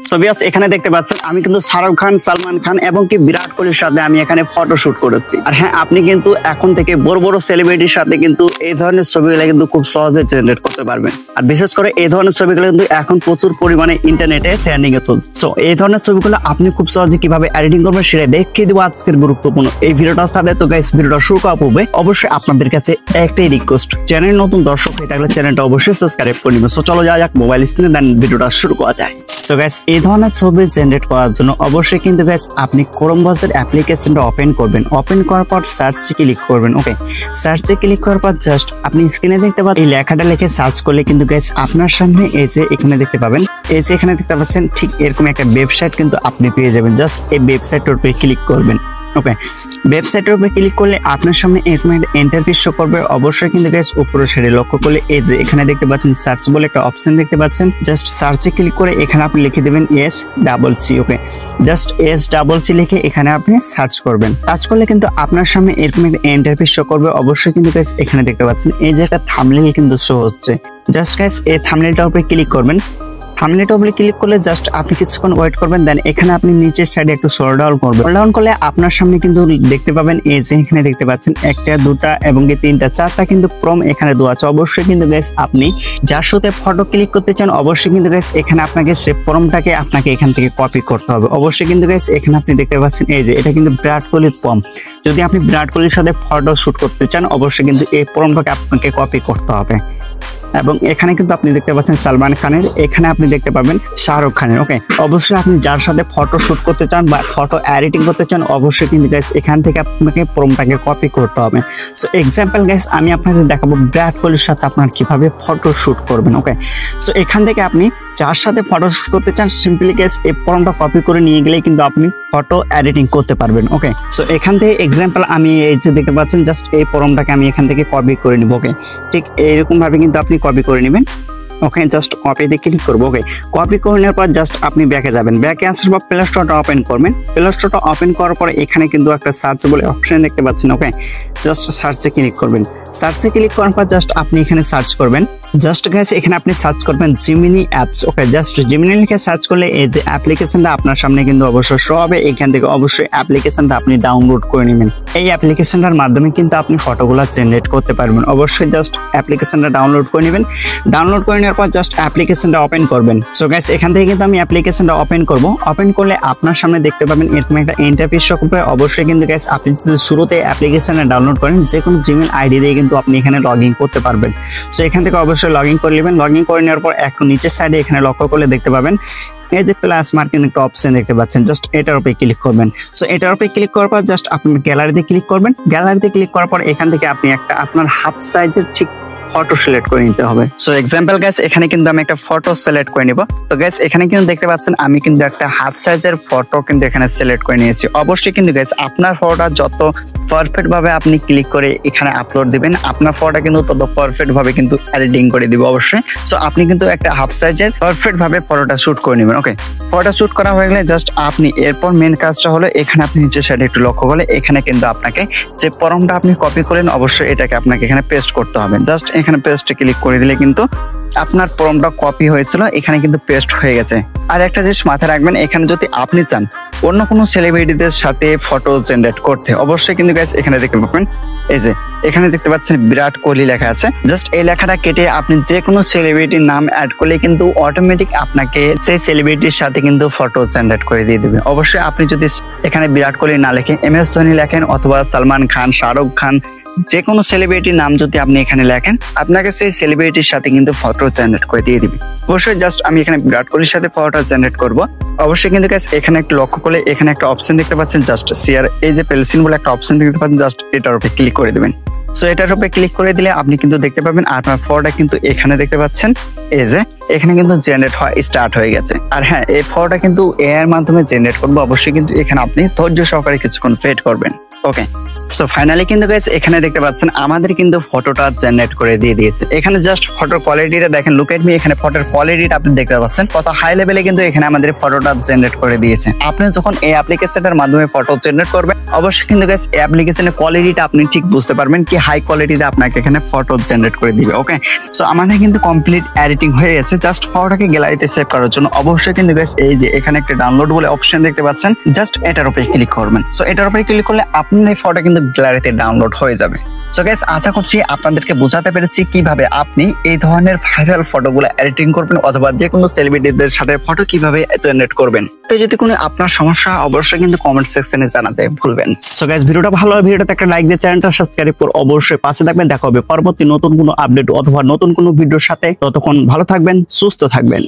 So viewers এখানে দেখতে পাচ্ছেন আমি কিন্তু শাহরুখ খান, সালমান খান এবং কি বিরাট কোহলির সাথে আমি এখানে ফটো শুট করেছি। আর হ্যাঁ, আপনি কিন্তু এখন থেকে বড় বড় সেলিব্রিটির সাথে কিন্তু এই ধরনের ছবিগুলো কিন্তু খুব সহজে জেনারেট করতে পারবেন। আর বিশেষ করে এই ধরনের ছবিগুলো কিন্তু এখন প্রচুর পরিমাণে ইন্টারনেটে ট্রেন্ডিং এ চলছে। সো এই ধরনের ছবিগুলো আপনি খুব সহজে কিভাবে এডিটিং করবেন সেটা দেখিয়ে দেবো আজকের গুরুত্বপূর্ণ এই ভিডিওটার সাথে। তো গাইস, ভিডিওটা শুরু করার পূর্বে অবশ্যই আপনাদের কাছে একটাই রিকোয়েস্ট, চ্যানেল নতুন দর্শক হয়ে থাকলে চ্যানেলটা অবশ্যই সাবস্ক্রাইব করে নেবেন। সো চলো যাওয়া যাক মোবাইল স্ক্রিনে, দেন ভিডিওটা শুরু করা যায়। সো গাইস, এই ধরনের ছবি জেনারেট করার জন্য অবশ্যই কিন্তু গাইস আপনি ক্রোম ব্রাউজার অ্যাপ্লিকেশনটা ওপেন করবেন। ওপেন করার পর সার্চে ক্লিক করবেন। ওকে, সার্চে ক্লিক করার পর জাস্ট আপনি স্ক্রিনে দেখতে পাচ্ছেন এই লেখাটা লিখে সার্চ করলে কিন্তু গাইস আপনার সামনে এই যে এখানে দেখতে পাবেন, এই যে এখানে দেখতে পাচ্ছেন ঠিক এরকম একটা ওয়েবসাইট কিন্তু আপনি পেয়ে যাবেন। জাস্ট এই ওয়েবসাইটের উপরে ক্লিক করবেন। ওকে, ওয়েবসাইটের উপরে ক্লিক করলে আপনার সামনে এরকম একটা ইন্টারফেস শো করবে। অবশ্যই কিন্তু গাইস উপরে সাইডে লক্ষ্য করলে এই যে এখানে দেখতে পাচ্ছেন সার্চ বলে একটা অপশন দেখতে পাচ্ছেন। জাস্ট সার্চে ক্লিক করে এখানে আপনি লিখে দেবেন SCC। ওকে, জাস্ট SCC লিখে এখানে আপনি সার্চ করবেন। সার্চ করলে কিন্তু আপনার সামনে এরকম একটা ইন্টারফেস শো করবে। অবশ্যই কিন্তু গাইস এখানে দেখতে পাচ্ছেন এই যে একটা থাম্বনেল কিন্তু শো হচ্ছে। জাস্ট গাইস এই থাম্বনেলটার উপরে ক্লিক করবেন। থাম্বনেলটা উপরে ক্লিক করলে জাস্ট আপনি কিছুক্ষণ ওয়েট করবেন। দেন এখানে আপনি নিচের সাইডে একটু স্ক্রল ডাউন করবেন। স্ক্রল ডাউন করলে আপনার সামনে কিন্তু দেখতে পাবেন এই যে এখানে দেখতে পাচ্ছেন একটা, দুটা এবং তিনটা, চারটা কিন্তু প্রম এখানে দেওয়া আছে। অবশ্যই কিন্তু গাইস আপনি যার সাথে ফটো ক্লিক করতে চান অবশ্যই কিন্তু গাইস এখানে আপনাকে সেই প্রমটাকে আপনাকে এখান থেকে কপি করতে হবে। অবশ্যই কিন্তু গাইস এখানে আপনি দেখতে পাচ্ছেন এই যে এটা কিন্তু বিরাট কোহলির প্রম। যদি আপনি বিরাট কোহলির সাথে ফটো শুট করতে চান অবশ্যই কিন্তু এই প্রমটাকে আপনাকে কপি করতে হবে। এবং এখানে কিন্তু আপনি দেখতে পাচ্ছেন সালমান খানের, এখানে আপনি দেখতে পাবেন শাহরুখ খানের। ওকে, অবশ্যই আপনি যার সাথে ফটো শুট করতে চান বা ফটো এডিটিং করতে চান অবশ্যই কিন্তু গাইস এখান থেকে আপনাকে প্রমটাকে কপি করতে হবে। সো এক্সাম্পল গাইস আমি আপনাদের দেখাবো বিরাট কোহলির সাথে আপনার কিভাবে ফটো শুট করবেন। ওকে, সো এখান থেকে আপনি যার সাথে ফটো শুট করতে চান সিম্পলি গাইস এই প্রমটা কপি করে নিয়ে গেলেই কিন্তু আপনি ফটো এডিটিং করতে পারবেন। ওকে, সো এখান থেকে এক্সাম্পল আমি এই যে দেখতে পাচ্ছেন জাস্ট এই প্রমটাকে আমি এখান থেকে কপি করে নিব। ওকে, ঠিক এইরকম ভাবে কিন্তু আপনি কপি করে নেবেন। ওকে, জাস্ট কপিতে ক্লিক করবো। ওকে, কপি করে নেওয়ার পর জাস্ট আপনি ব্যাকে যাবেন। ব্যাকে আসার পর প্লে স্টোরটা ওপেন করবেন। প্লে স্টোরটা ওপেন করার পর এখানে কিন্তু একটা সার্চ বলে অপশন দেখতে পাচ্ছেন। ওকে, জাস্ট সার্চে ক্লিক করবেন। সার্চে ক্লিক করার পর জাস্ট আপনি এখানে সার্চ করবেন। জাস্ট গাইস এখানে আপনি সার্চ করবেন জিমিনি অ্যাপস। ওকে, জাস্ট জিমিনি লিখে সার্চ করলে এই যে অ্যাপ্লিকেশনটা আপনার সামনে কিন্তু অবশ্যই শো হবে। এখান থেকে অবশ্যই অ্যাপ্লিকেশনটা আপনি ডাউনলোড করে নেবেন। এই অ্যাপ্লিকেশনটার মাধ্যমে কিন্তু আপনি ফটোগুলো জেনারেট করতে পারবেন। অবশ্যই জাস্ট অ্যাপ্লিকেশনটা ডাউনলোড করে নেবেন। ডাউনলোড করে নেওয়ার পর জাস্ট অ্যাপ্লিকেশনটা ওপেন করবেন। সো গাইস এখান থেকে কিন্তু আমি অ্যাপ্লিকেশনটা ওপেন করব। ওপেন করলে আপনার সামনে দেখতে পাবেন এরকম একটা ইন্টারফেস শো করবে। অবশ্যই কিন্তু গাইস আপনি যদি শুরুতে অ্যাপ্লিকেশনটা ডাউনলোড করেন যে কোনো জিমেল আইডি দিয়ে কিন্তু আপনি এখানে লগ ইন করতে পারবেন। সো এখান থেকে অবশ্যই লগ ইন করে নেবেন। লগ ইন করে নেওয়ার পর একটু নিচের সাইডে এখানে লক্ষ্য করলে দেখতে পাবেন এই যে প্লাস মার্কিং একটা অপশন দেখতে পাচ্ছেন। জাস্ট এটার উপরে ক্লিক করবেন। সো এটার উপরে ক্লিক করার পর জাস্ট আপনি গ্যালারিতে ক্লিক করবেন। গ্যালারিতে ক্লিক করার পর এখান থেকে আপনি একটা আপনার হাফ সাইজের ঠিক ফটো সিলেক্ট করে নিতে হবে। সো এক্সাম্পল গাইস এখানে কিন্তু আমি একটা ফটো সিলেক্ট করে নিব। তো গাইস এখানে কিন্তু দেখতে পাচ্ছেন আমি কিন্তু একটা হাফ সাইজের ফটো কিন্তু এখানে সিলেক্ট করে নিয়েছি। অবশ্যই কিন্তু গাইস আপনার ফটোটা যত পারফেক্ট ভাবে আপনি ক্লিক করে এখানে আপলোড দিবেন আপনার ফটোটা কিন্তু তত পারফেক্ট ভাবে কিন্তু এডিটিং করে দিব অবশ্যই। সো আপনি কিন্তু একটা হাফ সাইজের পারফেক্ট ভাবে ফটোটা শুট করে নেবেন। ওকে, ফটোটা শুট করা হয়ে গেলে জাস্ট আপনি এরপর মেন কাজটা হলো এখানে আপনি নিচের সাইডে একটু লক্ষ্য করলে এখানে কিন্তু আপনাকে যে প্রমটা আপনি কপি করেন অবশ্যই এটাকে আপনাকে এখানে পেস্ট করতে হবে। জাস্ট এখানে পেস্টে ক্লিক করে দিলে কিন্তু আপনার প্রমটা কপি হয়েছিল এখানে কিন্তু পেস্ট হয়ে গেছে। আর একটা জিনিস মাথায় রাখবেন, এখানে যদি আপনি চান অন্য কোনো সেলিব্রিটিদের সাথে ফটো জেনারেট করতে অবশ্যই কিন্তু গাইস এখানে দেখতে পাবেন এই যে এখানে দেখতে পাচ্ছেন বিরাট কোহলি লেখা আছে। জাস্ট এই লেখাটা কেটে আপনি যে কোনো সেলিব্রিটির নাম অ্যাড করলে কিন্তু অটোমেটিক আপনাকে সেই সেলিব্রিটির সাথে কিন্তু ফটো জেনারেট করে দিয়ে দেবে। অবশ্যই আপনি যদি এখানে বিরাট কোহলি না লেখেন MS ধোনি লেখেন অথবা সালমান খান, শাহরুখ খান, যে কোনো সেলিব্রিটির নাম যদি আপনি এখানে লেখেন আপনাকে সেই সেলিব্রিটির সাথে কিন্তু ফটো জেনারেট করে দিয়ে দিবে। অবশ্যই জাস্ট আমি এখানে বিরাট কোহলির সাথে ফটো জেনারেট করব। অবশ্যই কিন্তু গাইস এখানে একটু লক্ষ্য করলে এখানে একটা অপশন দেখতে পাচ্ছেন জাস্ট শেয়ার, এই যে পেন্সিল বলে একটা অপশন দেখতে পাচ্ছেন জাস্ট এটার উপরে ক্লিক করে দিবেন। সো এটার উপরে ক্লিক করে দিলে আপনি কিন্তু দেখতে পাবেন আপনার ফটোটা কিন্তু এখানে দেখতে পাচ্ছেন এই যে এখানে কিন্তু জেনারেট হওয়া স্টার্ট হয়ে গেছে। আর হ্যাঁ, এই ফটোটা কিন্তু এআই এর মাধ্যমে জেনারেট করবো। অবশ্যই কিন্তু এখানে আপনি ধৈর্য সহকারে কিছুক্ষণ ওয়েট করবেন। ওকে, সো ফাইনালি কিন্তু গাইস এখানে দেখতে পাচ্ছেন আমাদের কিন্তু ফটোটা জেনারেট করে দিয়ে দিয়েছে। এখানে জাস্ট ফটোর কোয়ালিটিটা দেখেন, লুক এট মি। এখানে ফটোর কোয়ালিটিটা আপনি দেখতে পাচ্ছেন কত হাই লেভেলে কিন্তু এখানে আমাদের ফটোটা জেনারেট করে দিয়েছে। আপনি যখন এই অ্যাপ্লিকেশনের মাধ্যমে ফটো জেনারেট করবেন অবশ্যই কিন্তু গাইস এই অ্যাপ্লিকেশনের কোয়ালিটিটা আপনি ঠিক বুঝতে পারবেন কি হাই কোয়ালিটিতে আপনাকে এখানে ফটো জেনারেট করে দিবে। ওকে, সো আমাদের কিন্তু কমপ্লিট এডিটিং হয়ে গেছে। জাস্ট ফটোটাকে গ্যালারিতে সেভ করার জন্য অবশ্যই কিন্তু গাইস এই যে এখানে একটা ডাউনলোড বলে অপশন দেখতে পাচ্ছেন, জাস্ট এটার উপরে ক্লিক করবেন। সো এটার উপরে ক্লিক করলে আপনার এই ফটো কিন্তু গ্যালারিতে ডাউনলোড হয়ে যাবে। সো গাইস আশা করছি আপনাদেরকে বোঝাতে পেরেছি কিভাবে আপনি এই ধরনের ভাইরাল ফটোগুলো এডিটিং করবেন অথবা যে কোনো সেলিব্রিটিদের সাথে ফটো কিভাবে জেনারেট করবেন। তো যদি কোনো আপনার সমস্যা অবশ্যই কিন্তু কমেন্ট সেকশনে জানাতে ভুলবেন। সো গাইস ভিডিওটা ভালো হয় ভিডিওতে একটা লাইক দিয়ে চ্যানেলটা সাবস্ক্রাইব করে অবশ্যই পাশে থাকবেন। দেখা হবে পরবর্তী নতুন কোনো আপডেট অথবা নতুন কোনো ভিডিওর সাথে। ততক্ষণ ভালো থাকবেন, সুস্থ থাকবেন।